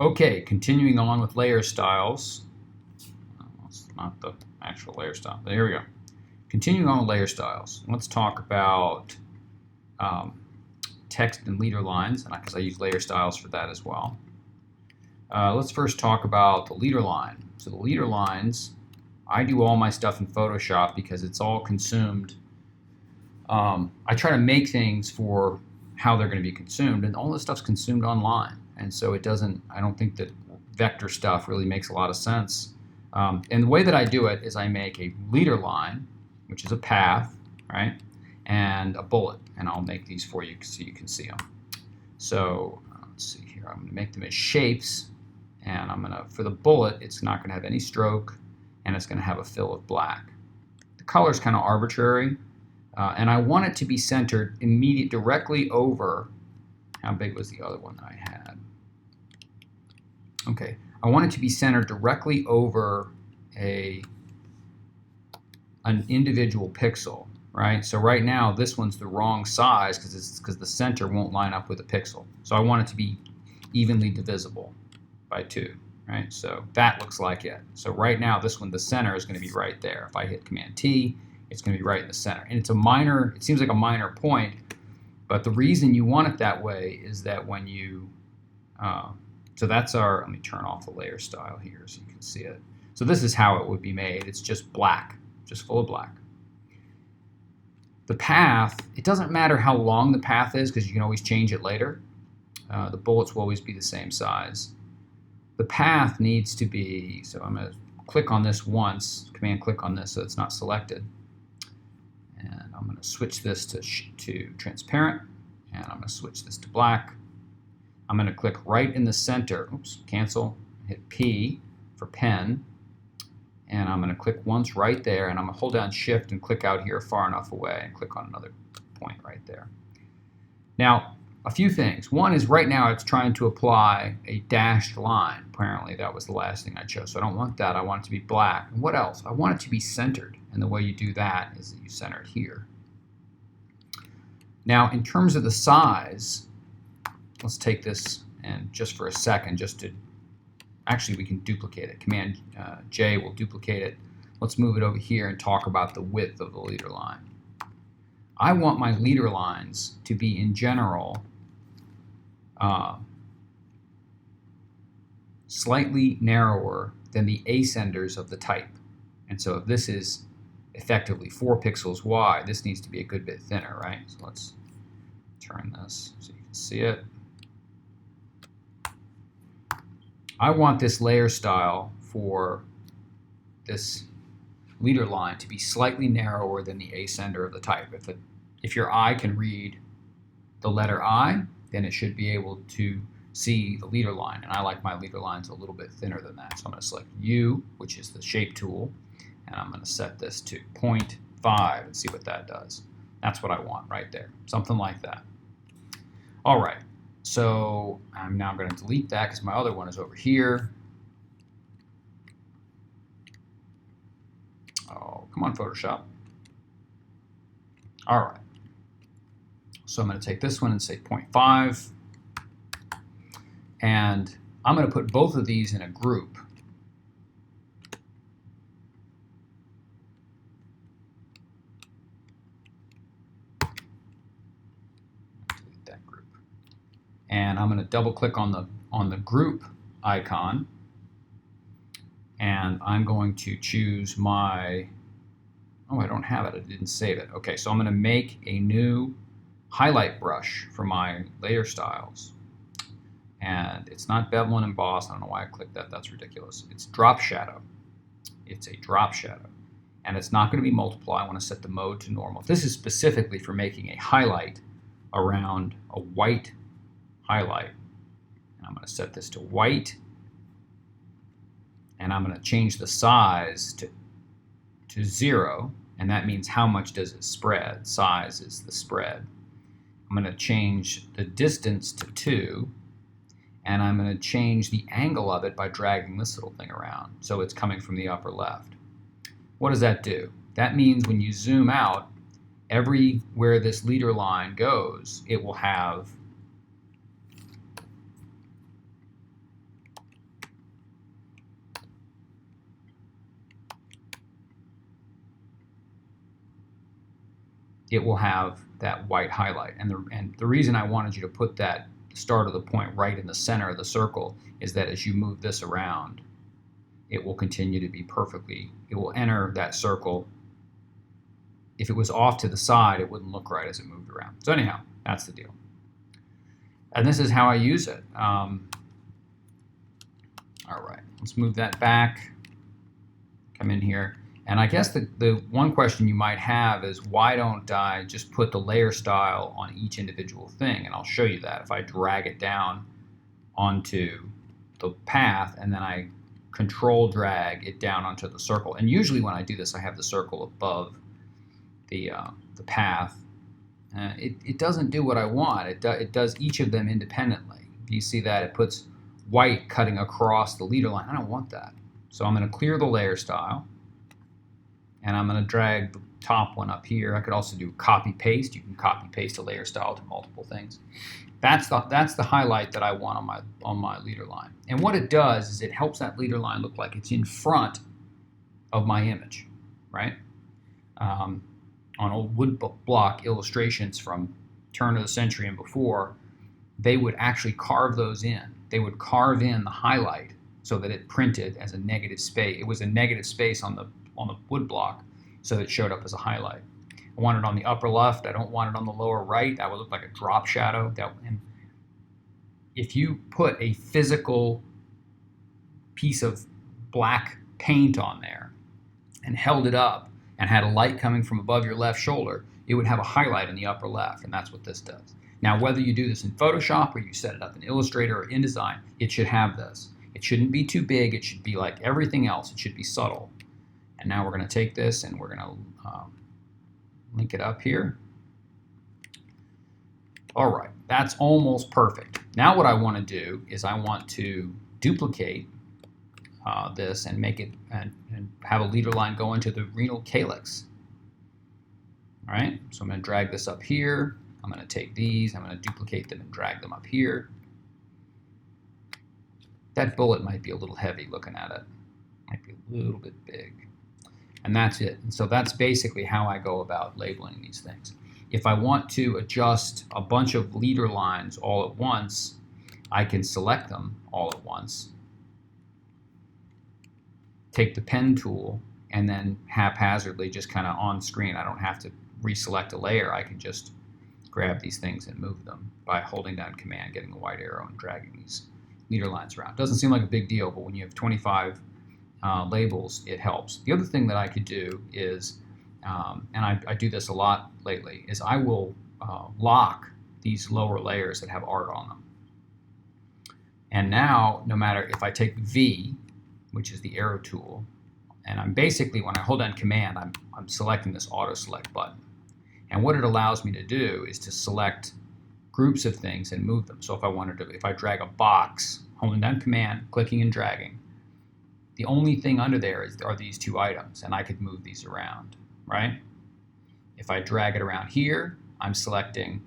Okay, continuing on with layer styles. It's not the actual layer style, but here we go. Continuing on with layer styles, let's talk about text and leader lines, and because I use layer styles for that as well. Let's first talk about the leader line. So the leader lines, I do all my stuff in Photoshop because it's all consumed. I try to make things for how they're going to be consumed, and all this stuff's consumed online. And so it doesn't, I don't think that vector stuff really makes a lot of sense. And the way that I do it is I make a leader line, which is a path, right, and a bullet. And I'll make these for you so you can see them. So let's see here. I'm going to make them as shapes. And I'm going to, for the bullet, it's not going to have any stroke, and it's going to have a fill of black. The color is kind of arbitrary. And I want it to be centered directly over, how big was the other one that I had? Okay, I want it to be centered directly over an individual pixel, right? So right now this one's the wrong size because the center won't line up with the pixel. So I want it to be evenly divisible by 2, right? So that looks like it. So right now this one, the center is going to be right there. If I hit Command T, it's going to be right in the center. And it's a minor, it seems like a minor point, but the reason you want it that way is that when you, so that's our, let me turn off the layer style here so you can see it. So this is how it would be made. It's just black, just full of black. The path, it doesn't matter how long the path is because you can always change it later. The bullets will always be the same size. The path needs to be, so I'm going to click on this once, Command click on this so it's not selected. And I'm going to switch this to transparent, and I'm going to switch this to black. I'm going to click right in the center, oops, cancel, hit P for pen, and I'm going to click once right there, and I'm going to hold down Shift and click out here far enough away and click on another point right there. Now, a few things. One is right now it's trying to apply a dashed line. Apparently that was the last thing I chose, so I don't want that. I want it to be black. And what else? I want it to be centered, and the way you do that is that you center it here. Now, in terms of the size, let's take this and just for a second, actually we can duplicate it. Command J will duplicate it. Let's move it over here and talk about the width of the leader line. I want my leader lines to be, in general, slightly narrower than the ascenders of the type. And so if this is effectively 4 pixels wide, this needs to be a good bit thinner, right? So let's turn this so you can see it. I want this layer style for this leader line to be slightly narrower than the ascender of the type. If your eye can read the letter I, then it should be able to see the leader line. And I like my leader lines a little bit thinner than that. So I'm going to select U, which is the shape tool, and I'm going to set this to 0.5 and see what that does. That's what I want right there, something like that. All right, so I'm now going to delete that because my other one is over here. Oh, come on, Photoshop. All right. So I'm going to take this one and say 0.5. And I'm going to put both of these in a group. Delete that group. And I'm going to double click on the group icon. And I'm going to choose my, oh, I don't have it. I didn't save it. Okay, so I'm going to make a new highlight brush for my layer styles. And it's not bevel and emboss. I don't know why I clicked that. That's ridiculous. It's drop shadow. It's a drop shadow. And it's not going to be multiply. I want to set the mode to normal. This is specifically for making a highlight around a white highlight. And I'm going to set this to white. And I'm going to change the size to 0. And that means how much does it spread? Size is the spread. I'm going to change the distance to 2. And I'm going to change the angle of it by dragging this little thing around. So it's coming from the upper left. What does that do? That means when you zoom out, everywhere this leader line goes, it will have it will have that white highlight. And the reason I wanted you to put that start of the point right in the center of the circle is that as you move this around, it will continue to be perfectly, it will enter that circle. If it was off to the side, it wouldn't look right as it moved around. So anyhow, that's the deal. And this is how I use it. All right, let's move that back. Come in here. And I guess the one question you might have is, why don't I just put the layer style on each individual thing? And I'll show you that. If I drag it down onto the path and then I control drag it down onto the circle. And usually when I do this, I have the circle above the path. It doesn't do what I want. It does each of them independently. You see that it puts white cutting across the leader line. I don't want that. So I'm going to clear the layer style, and I'm going to drag the top one up here. I could also do copy paste. You can copy paste a layer style to multiple things. That's the highlight that I want on my leader line. And what it does is it helps that leader line look like it's in front of my image, right? On old wood block illustrations from turn of the century and before, they would actually carve those in. They would carve in the highlight so that it printed as a negative space. It was a negative space on the wood block, so it showed up as a highlight. I want it on the upper left. I don't want it on the lower right. That would look like a drop shadow. And if you put a physical piece of black paint on there and held it up and had a light coming from above your left shoulder, it would have a highlight in the upper left, and that's what this does. Now, whether you do this in Photoshop or you set it up in Illustrator or InDesign, it should have this. It shouldn't be too big. It should be like everything else. It should be subtle. And now we're going to take this and we're going to link it up here. All right, that's almost perfect. Now what I want to do is I want to duplicate this and make it and have a leader line go into the renal calyx. All right, so I'm going to drag this up here. I'm going to take these, I'm going to duplicate them and drag them up here. That bullet might be a little heavy looking at it. Might be a little bit big. And that's it. And so that's basically how I go about labeling these things. If I want to adjust a bunch of leader lines all at once, I can select them all at once, take the pen tool, and then haphazardly just kind of on screen. I don't have to reselect a layer. I can just grab these things and move them by holding down Command, getting the white arrow, and dragging these leader lines around. Doesn't seem like a big deal, but when you have 25 labels, it helps. The other thing that I could do is, and I do this a lot lately, is I will lock these lower layers that have art on them. And now, no matter if I take V, which is the arrow tool, and I'm basically, when I hold down Command, I'm selecting this auto select button. And what it allows me to do is to select groups of things and move them. So if I wanted to, if I drag a box, holding down Command, clicking and dragging, the only thing under there are these two items, and I could move these around, right? If I drag it around here, I'm selecting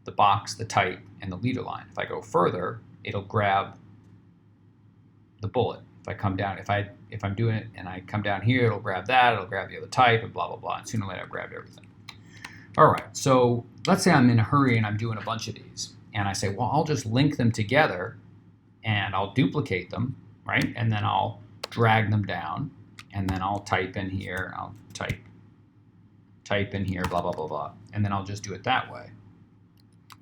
the box, the type, and the leader line. If I go further, it'll grab the bullet. If I come down, if I'm doing it and I come down here, it'll grab that, it'll grab the other type, and blah, blah, blah. And sooner or later, I've grabbed everything. All right, so let's say I'm in a hurry and I'm doing a bunch of these. And I say, well, I'll just link them together and I'll duplicate them, right? And then I'll drag them down, and then I'll type in here, I'll type in here, blah, blah, blah, blah. And then I'll just do it that way,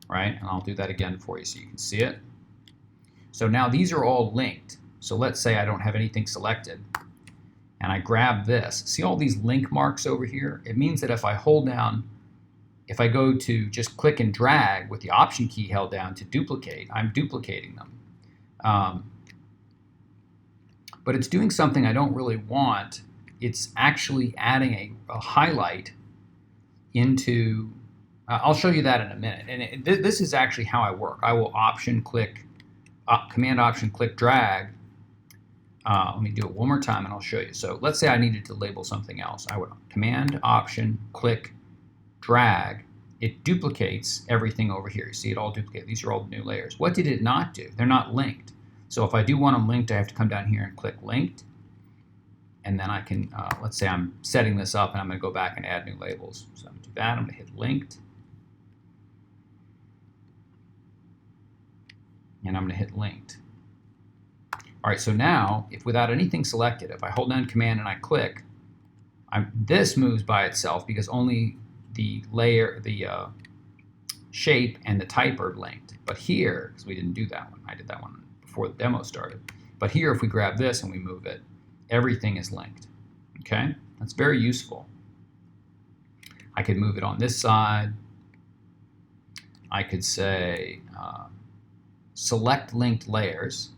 right? And I'll do that again for you so you can see it. So now these are all linked. So let's say I don't have anything selected, and I grab this. See all these link marks over here? It means that if I hold down, if I go to just click and drag with the Option key held down to duplicate, I'm duplicating them. But it's doing something I don't really want. It's actually adding a highlight into, I'll show you that in a minute. And this is actually how I work. I will Option click, Command Option click drag. Let me do it one more time and I'll show you. So let's say I needed to label something else. I would Command Option click drag. It duplicates everything over here. You see it all duplicate. These are all new layers. What did it not do? They're not linked. So if I do want them linked, I have to come down here and click linked. and then I can, let's say I'm setting this up and I'm going to go back and add new labels. So I'm going to do that. I'm going to hit linked. And I'm going to hit linked. All right, so now, if without anything selected, if I hold down Command and I click, this moves by itself because only the layer, the shape and the type are linked. But here, because we didn't do that one, I did that one before the demo started. But here, if we grab this and we move it, everything is linked. Okay, that's very useful. I could move it on this side. I could say select linked layers.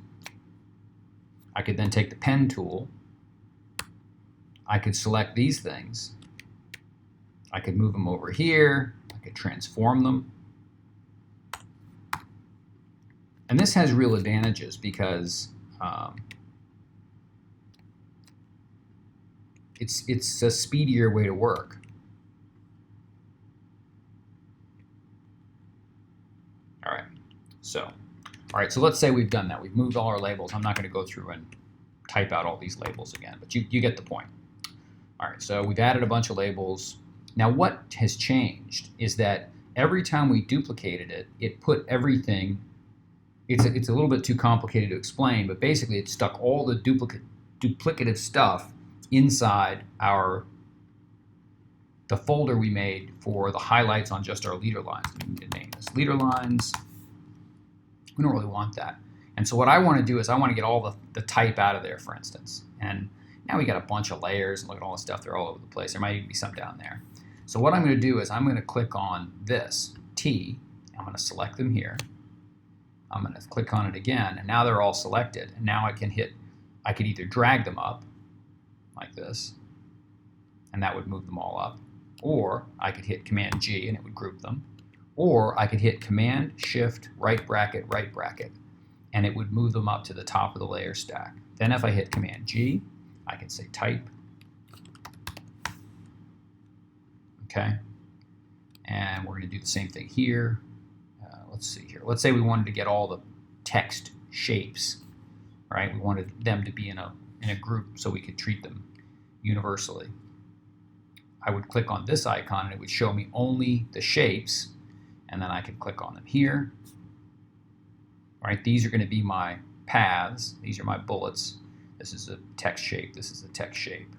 I could then take the pen tool. I could select these things. I could move them over here. I could transform them. And this has real advantages because it's a speedier way to work. All right, so let's say we've done that. We've moved all our labels. I'm not going to go through and type out all these labels again, but you get the point. All right, so we've added a bunch of labels. Now what has changed is that every time we duplicated it, it put everything, it's a little bit too complicated to explain, but basically it stuck all the duplicative stuff inside the folder we made for the highlights on just our leader lines. We need to name this leader lines. We don't really want that. And so what I want to do is I want to get all the type out of there, for instance. And now we got a bunch of layers, and look at all the stuff. They're all over the place. There might even be some down there. So what I'm going to do is I'm going to click on this T. I'm going to select them here. I'm going to click on it again, and now they're all selected. And now I could either drag them up like this, and that would move them all up. Or I could hit Command G, and it would group them. Or I could hit Command Shift right bracket, and it would move them up to the top of the layer stack. Then if I hit Command G, I can say type. Okay. And we're going to do the same thing here. Let's see here. Let's say we wanted to get all the text shapes, right? We wanted them to be in a group so we could treat them universally. I would click on this icon and it would show me only the shapes. And then I can click on them here. All right, these are going to be my paths. These are my bullets. This is a text shape. This is a text shape.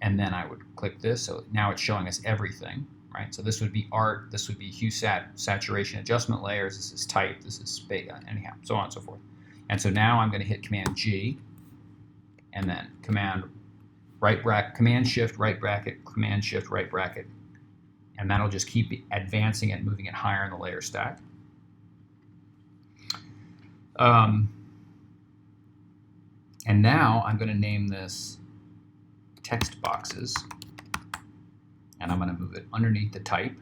And then I would click this. So now it's showing us everything, right? So this would be art. This would be hue, saturation, adjustment layers. This is type. This is space. Anyhow, so on and so forth. And so now I'm going to hit Command G, and then Command Shift right bracket, Command Shift right bracket. And that'll just keep advancing it, moving it higher in the layer stack. And now I'm going to name this text boxes, and I'm going to move it underneath the type.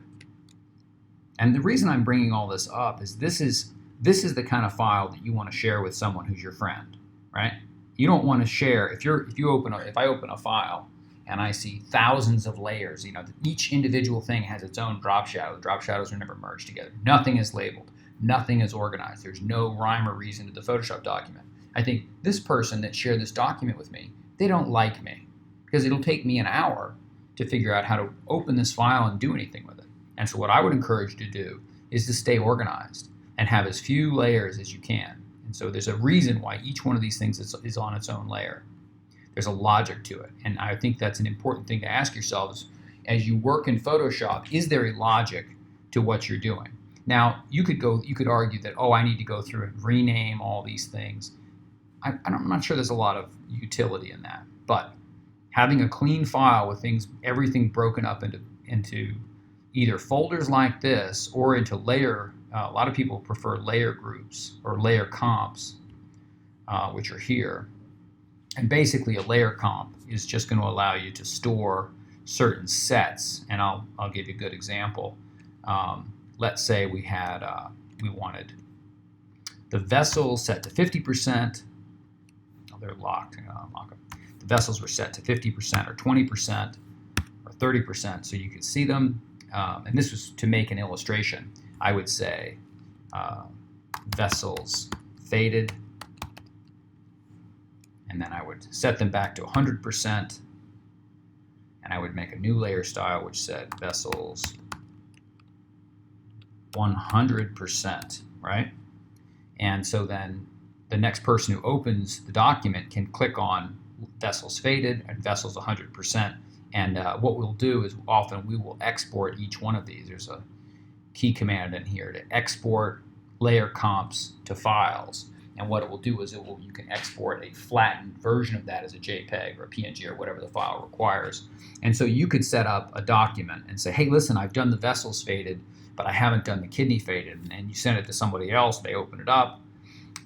And the reason I'm bringing all this up is this is the kind of file that you want to share with someone who's your friend, right? You don't want to share if I open a file and I see thousands of layers, each individual thing has its own drop shadow. The drop shadows are never merged together. Nothing is labeled. Nothing is organized. There's no rhyme or reason to the Photoshop document. I think this person that shared this document with me, they don't like me because it'll take me an hour to figure out how to open this file and do anything with it. And so what I would encourage you to do is to stay organized and have as few layers as you can. And so there's a reason why each one of these things is on its own layer. There's a logic to it. And I think that's an important thing to ask yourselves as you work in Photoshop. Is there a logic to what you're doing? Now, you could argue that, oh, I need to go through and rename all these things. I'm not sure there's a lot of utility in that. But having a clean file with everything broken up into either folders like this or into layer, a lot of people prefer layer groups or layer comps, which are here. And basically a layer comp is just going to allow you to store certain sets. And I'll give you a good example. Let's say we wanted the vessels set to 50%. Oh, they're locked. Hang on, unlock them. The vessels were set to 50% or 20% or 30%, so you could see them. And this was to make an illustration. I would say vessels faded, and then I would set them back to 100%, and I would make a new layer style which said vessels 100%, right? And so then the next person who opens the document can click on vessels faded and vessels 100%. And what we'll do is often we will export each one of these. There's a key command in here to export layer comps to files. And what it will do is you can export a flattened version of that as a JPEG or a PNG or whatever the file requires. And so you could set up a document and say, hey, listen, I've done the vessels faded, but I haven't done the kidney faded. And you send it to somebody else, they open it up.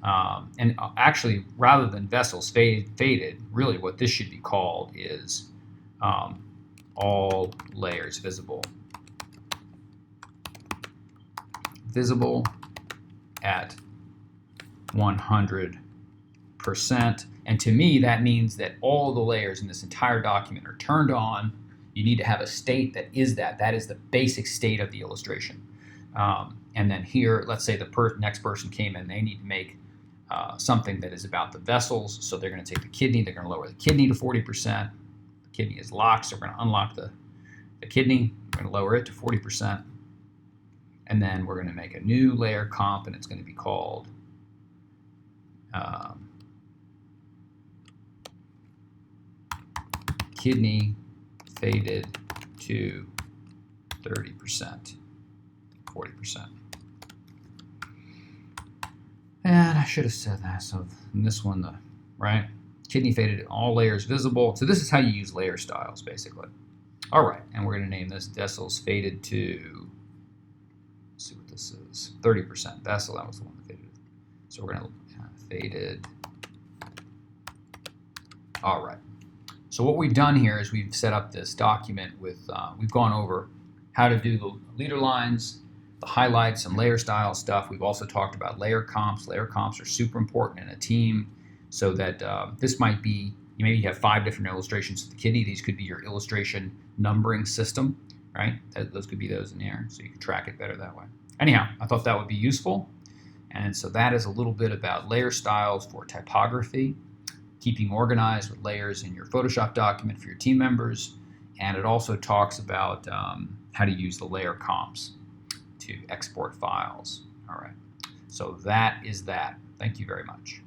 And actually, rather than vessels faded, really what this should be called is all layers visible. Visible at 100%. And to me, that means that all the layers in this entire document are turned on. You need to have a state that is that. That is the basic state of the illustration. And then here, let's say the next person came in, they need to make something that is about the vessels. So they're going to take the kidney, they're going to lower the kidney to 40%. The kidney is locked, so we're going to unlock the kidney. We're going to lower it to 40%. And then we're going to make a new layer comp, and it's going to be called kidney faded to 30%, 40%. And I should have said that. So in this one, right? Kidney faded, all layers visible. So this is how you use layer styles, basically. All right, and we're going to name this vessels faded to, let's see what this is, 30%. Vessel, that was the one that faded. So we're going to faded. All right. So what we've done here is we've set up this document with, we've gone over how to do the leader lines, the highlights and layer style stuff. We've also talked about layer comps. Layer comps are super important in a team, so that this might be, you maybe have 5 different illustrations of the kidney. These could be your illustration numbering system, right? Those could be those in there, so you can track it better that way. Anyhow, I thought that would be useful. And so that is a little bit about layer styles for typography, keeping organized with layers in your Photoshop document for your team members. And it also talks about how to use the layer comps to export files. All right, so that is that. Thank you very much.